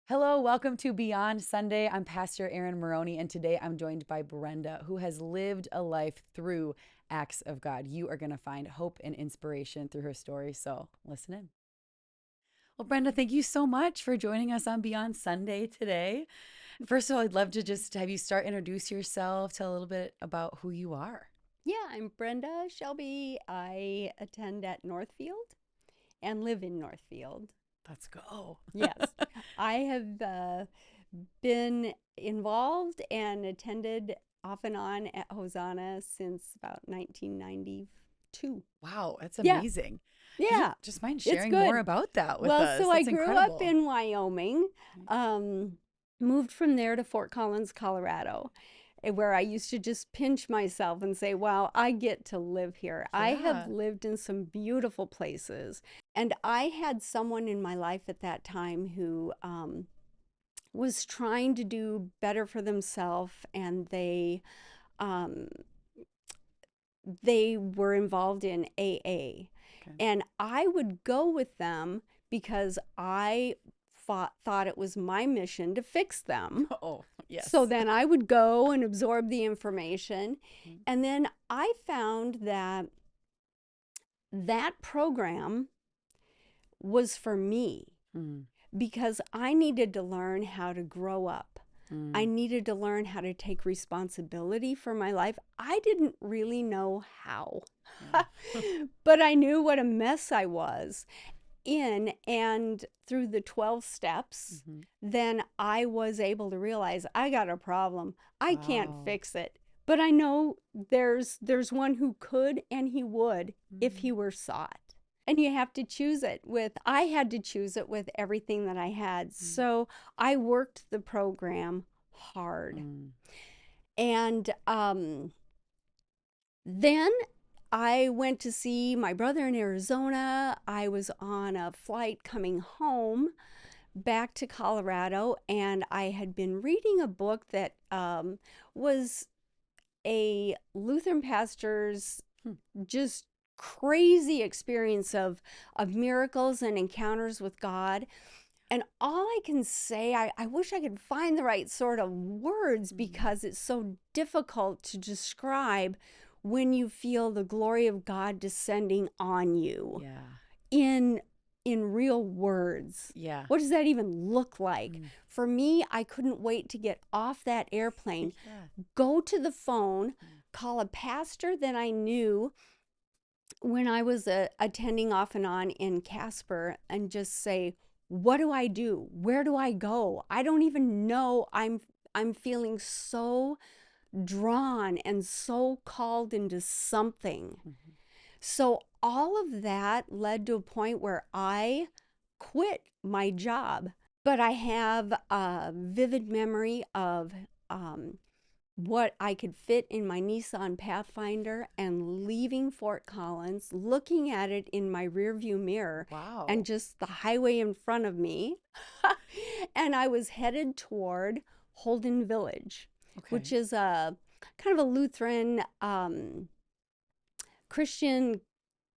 Hello, welcome to Beyond Sunday. I'm Pastor Aaron Maroney, and today I'm joined by Brenda, who has lived a life through acts of God. You are going to find hope and inspiration through her story, so listen in. Well, Brenda, thank you so much for joining us on Beyond Sunday today. First of all, I'd love to just have you introduce yourself, tell a little bit about who you are. Yeah, I'm Brenda Shelby. I attend at Northfield and live in Northfield. Let's go. Yes, I have been involved and attended off and on at Hosanna since about 1992. Wow, that's Yeah, amazing. Would you yeah, just mind it's sharing more good. about that with Well, us? so I That's grew up incredible. in Wyoming, um, moved from there to Fort Collins, Colorado, where I used to just pinch myself and say, wow, I get to live here. I have Yeah. lived in some beautiful places. And I had someone in my life at that time who was trying to do better for themselves, and um, they were involved in AA. Okay. And I would go with them because I thought it was my mission to fix them. Oh, So yes. then I would go and absorb the information. Mm, And then I found that that program was for me mm, because I needed to learn how to grow up. I mm, needed to learn how to take responsibility for my life. I didn't really know how, yeah. but I knew what a mess I was in. And through the 12 steps, hmm then I was able to realize I got a problem. I can't Wow. fix it. But I know there's one who could, and he would if Mm, he were sought. And you have to choose it with, I had to choose it with everything that I had. mm, So I worked the program hard. mm. And then I went to see my brother in Arizona. I was on a flight coming home back to Colorado, and I had been reading a book that was a Lutheran pastor's Hmm. just crazy experience of miracles and encounters with God. And all I can say, I wish I could find the right sort of words Mm. because it's so difficult to describe when you feel the glory of God descending on you Yeah. in real words. Yeah. What does that even look like? Mm. For me, I couldn't wait to get off that airplane, Yeah. go to the phone, Mm. call a pastor that I knew when I was attending off and on in Casper, and just say, what do I do? Where do I go? I don't even know. I'm feeling so drawn and so called into something. Mhm. So all of that led to a point where I quit my job. But I have a vivid memory of what I could fit in my Nissan Pathfinder and leaving Fort Collins, looking at it in my rearview mirror and Wow. just the highway in front of me. And I was headed toward Holden Village, which Okay. is a kind of a Lutheran Christian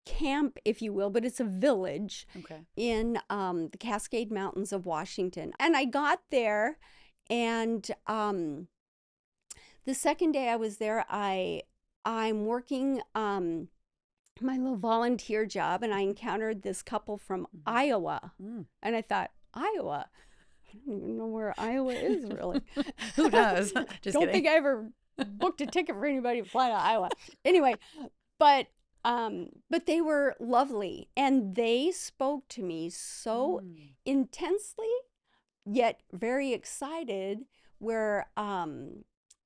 camp, if you will, but it's a village Okay. in the Cascade Mountains of Washington. And I got there, and the second day I was there, I'm working my little volunteer job, and I encountered this couple from Mhm. Iowa, Mm. and I thought, Iowa. I don't even know where Iowa is really. Who does? Just Don't kidding. think I ever booked a ticket for anybody to fly to Iowa. Anyway, but but they were lovely, and they spoke to me so Mm. intensely yet very excited, where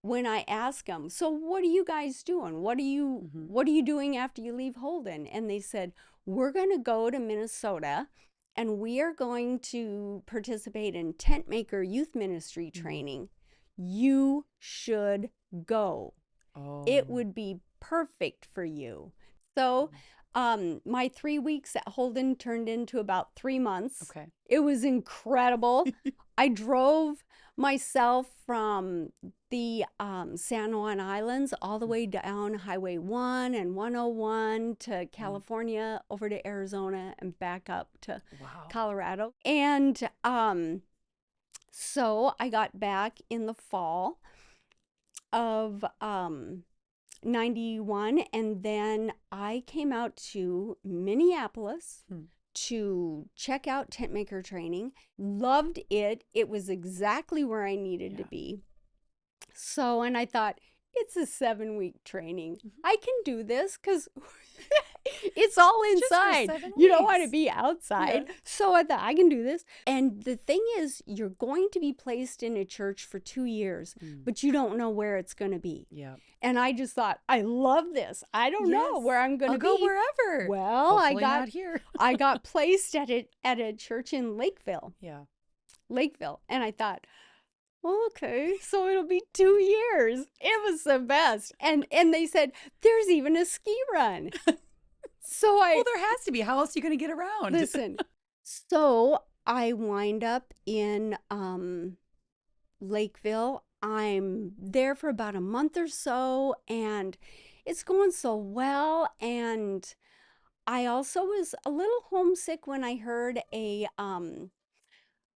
when I asked them, so what are you guys doing? Mhm. What are you doing after you leave Holden? And they said, we're going to go to Minnesota, and we are going to participate in tent maker youth ministry Mm. training. You should go. It Oh. would be perfect for you. So, Mm. my 3 weeks at Holden turned into about 3 months. Okay. It was incredible. I drove myself from the San Juan Islands all the Mm. way down Highway 1 and 101 to Mm. California, over to Arizona, and back up to Wow. Colorado. And So I got back in the fall of 91, and then I came out to Minneapolis to check out tent maker training. Loved it. It was exactly where I needed to be. So, and I thought, it's a 7-week training. I can do this because it's all inside. You don't want to be outside. Yeah. So I thought, I can do this. And the thing is, you're going to be placed in a church for 2 years, but you don't know where it's going to be. Yeah. And I just thought, I love this. I don't know where I'm going to be. I'll go wherever. Well, hopefully not here. I got placed at a church in Lakeville. Yeah. Lakeville. And I thought, okay, so it'll be 2 years. It was the best. And they said, there's even a ski run. So well, there has to be. How else are you going to get around? Listen, so I wind up in Lakeville. I'm there for about a month or so, and it's going so well. And I also was a little homesick when I heard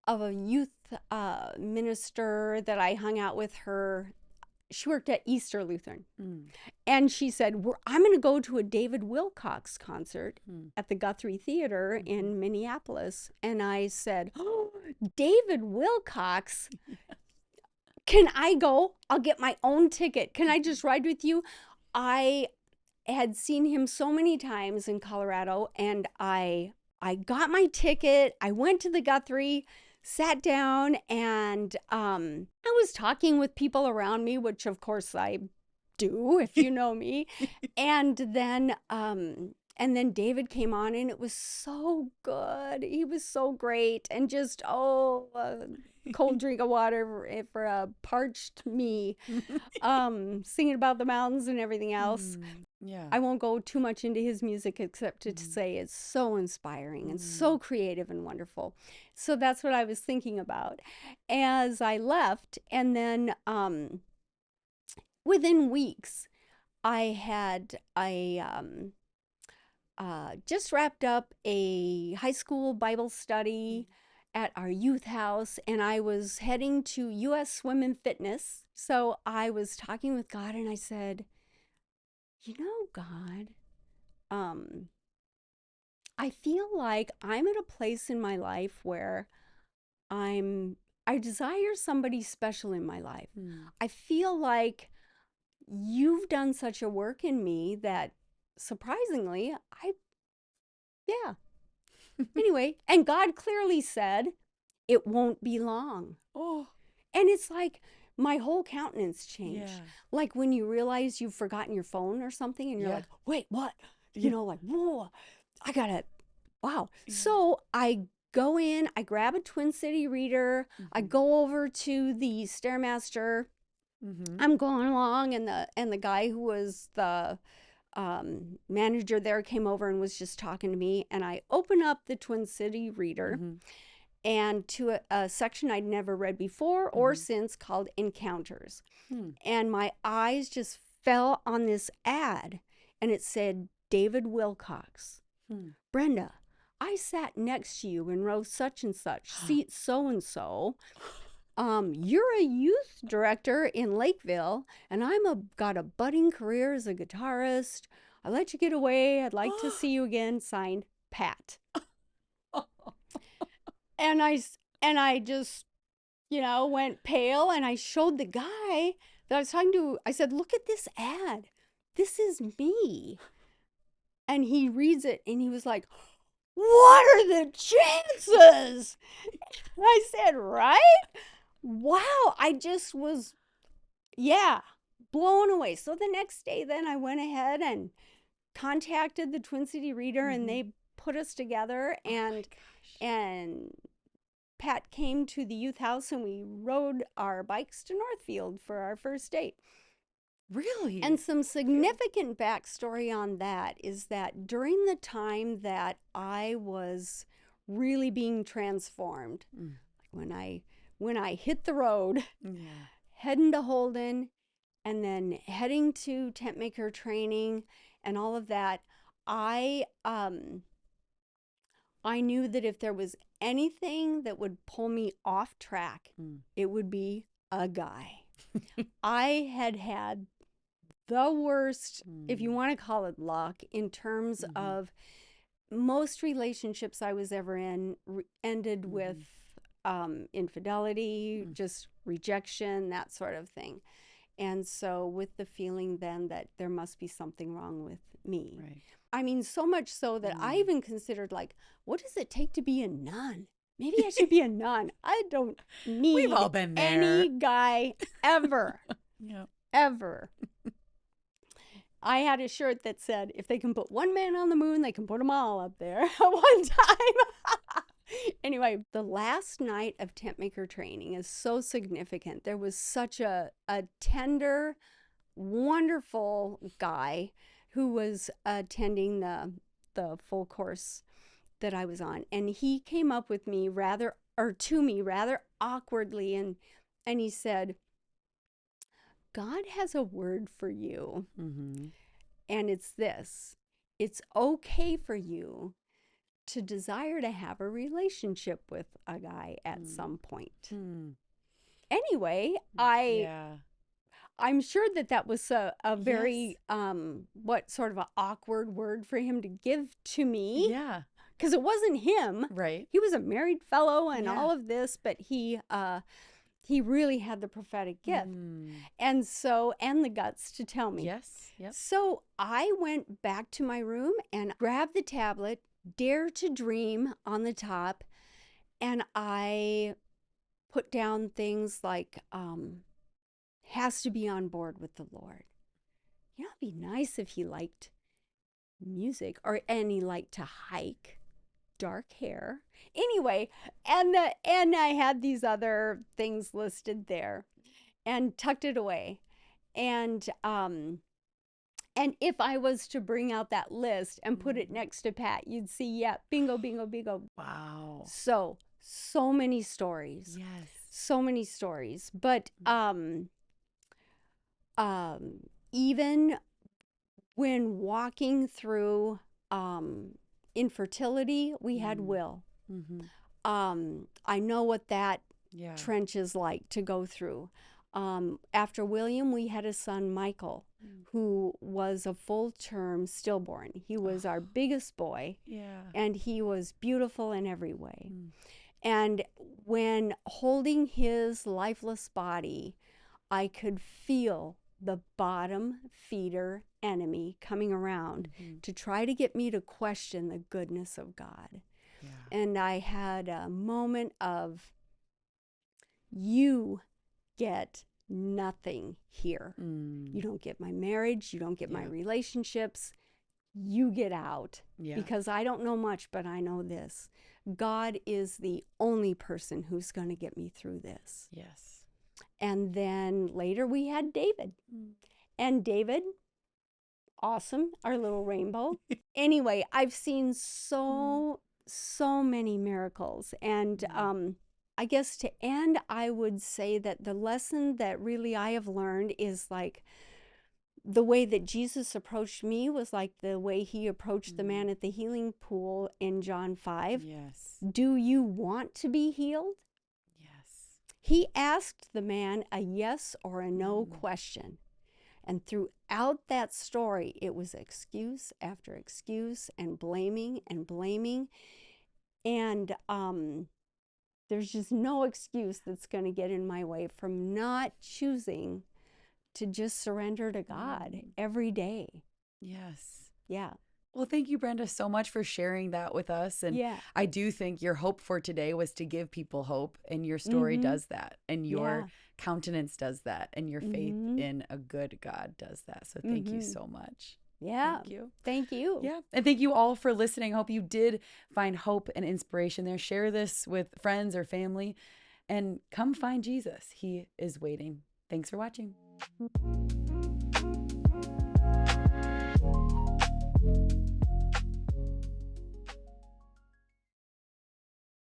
of a youth minister that I hung out with her. She worked at Easter Lutheran. And she said, I'm going to go to a David Wilcox concert at the Guthrie Theater in Minneapolis. And I said, oh, David Wilcox, can I go? I'll get my own ticket. Can I just ride with you? I had seen him so many times in Colorado, and I got my ticket. I went to the Guthrie, sat down, and I was talking with people around me, which of course I do if you know me. And then David came on, and it was so good. He was so great, and just cold drink of water for a parched me. Singing about the mountains and everything else. Yeah. I won't go too much into his music except to say it's so inspiring and so creative and wonderful. So that's what I was thinking about as I left. And then within weeks, I just wrapped up a high school Bible study at our youth house, and I was heading to U.S. Swim and Fitness. So I was talking with God, and I said, you know, God, I feel like I'm at a place in my life where I desire somebody special in my life. I feel like you've done such a work in me that surprisingly, Anyway, and God clearly said, it won't be long. Oh. And it's like my whole countenance changed. Yeah. Like when you realize you've forgotten your phone or something, and you're like, wait, what? You know, like, whoa, wow. Yeah. So I go in, I grab a Twin City reader, I go over to the Stairmaster. I'm going along, and the guy who was the manager there came over and was just talking to me, and I open up the Twin City reader and to a section I'd never read before or since called Encounters. And my eyes just fell on this ad, and it said, David Wilcox. Brenda, I sat next to you in row such and such, seat so and so. You're a youth director in Lakeville, and got a budding career as a guitarist. I let you get away. I'd like to see you again. Signed, Pat. And I just, went pale, and I showed the guy that I was talking to. I said, look at this ad. This is me. And he reads it, and he was like, what are the chances? I said, right? Wow, I just was, blown away. So the next day, then I went ahead and contacted the Twin City Reader, and they put us together, and Pat came to the youth house, and we rode our bikes to Northfield for our first date. Really? And some significant backstory on that is that during the time that I was really being transformed, when I hit the road, heading to Holden, and then heading to tent maker training and all of that, I I knew that if there was anything that would pull me off track, it would be a guy. I had the worst, if you want to call it luck, in terms of most relationships I was ever in ended with infidelity, just rejection, that sort of thing. And so with the feeling then that there must be something wrong with me. Right. I mean, so much so that I even considered, like, what does it take to be a nun? Maybe I should be a nun. I don't need We've all been there. any guy ever. Yeah. Ever. I had a shirt that said, if they can put one man on the moon, they can put them all up there at one time. Anyway, the last night of tent maker training is so significant. There was such a tender, wonderful guy who was attending the full course that I was on. And he came up with me to me rather awkwardly, and he said, God has a word for you. And it's this: it's okay for you to desire to have a relationship with a guy at some point. Anyway, I'm sure that was a very, sort of an awkward word for him to give to me. Yeah. Because it wasn't him. Right. He was a married fellow and all of this, but he really had the prophetic gift. And the guts to tell me. Yes. Yep. So I went back to my room and grabbed the tablet, Dare to Dream on the top, and I put down things like, has to be on board with the Lord. You know, it'd be nice if he liked music and he liked to hike, dark hair. Anyway, and I had these other things listed there and tucked it away. And if I was to bring out that list and put it next to Pat, you'd see, bingo, bingo, bingo. Wow. So many stories. Yes. So many stories. But even when walking through infertility, we had Will. I know what that trench is like to go through. After William, we had a son, Michael, who was a full-term stillborn. He was our biggest boy, and he was beautiful in every way. And when holding his lifeless body, I could feel the bottom feeder enemy coming around to try to get me to question the goodness of God. And I had a moment of, you get nothing here. You don't get my marriage. You don't get my relationships. You get out. Because I don't know much, but I know this: God is the only person who's going to get me through this. Yes. And then later we had David. And David, awesome, our little rainbow. Anyway, I've seen so many miracles. And I guess to end, I would say that the lesson that really I have learned is, like, the way that Jesus approached me was like the way he approached the man at the healing pool in John 5. Yes. Do you want to be healed? Yes. He asked the man a yes or a no question. And throughout that story, it was excuse after excuse and blaming and blaming. And there's just no excuse that's going to get in my way from not choosing to just surrender to God every day. Yes. Yeah. Well, thank you, Brenda, so much for sharing that with us. And I do think your hope for today was to give people hope, and your story does that, and your countenance does that, and your faith in a good God does that. So thank you so much. Yeah. Thank you. Thank you. Yeah. And thank you all for listening. I hope you did find hope and inspiration there. Share this with friends or family, and come find Jesus. He is waiting. Thanks for watching.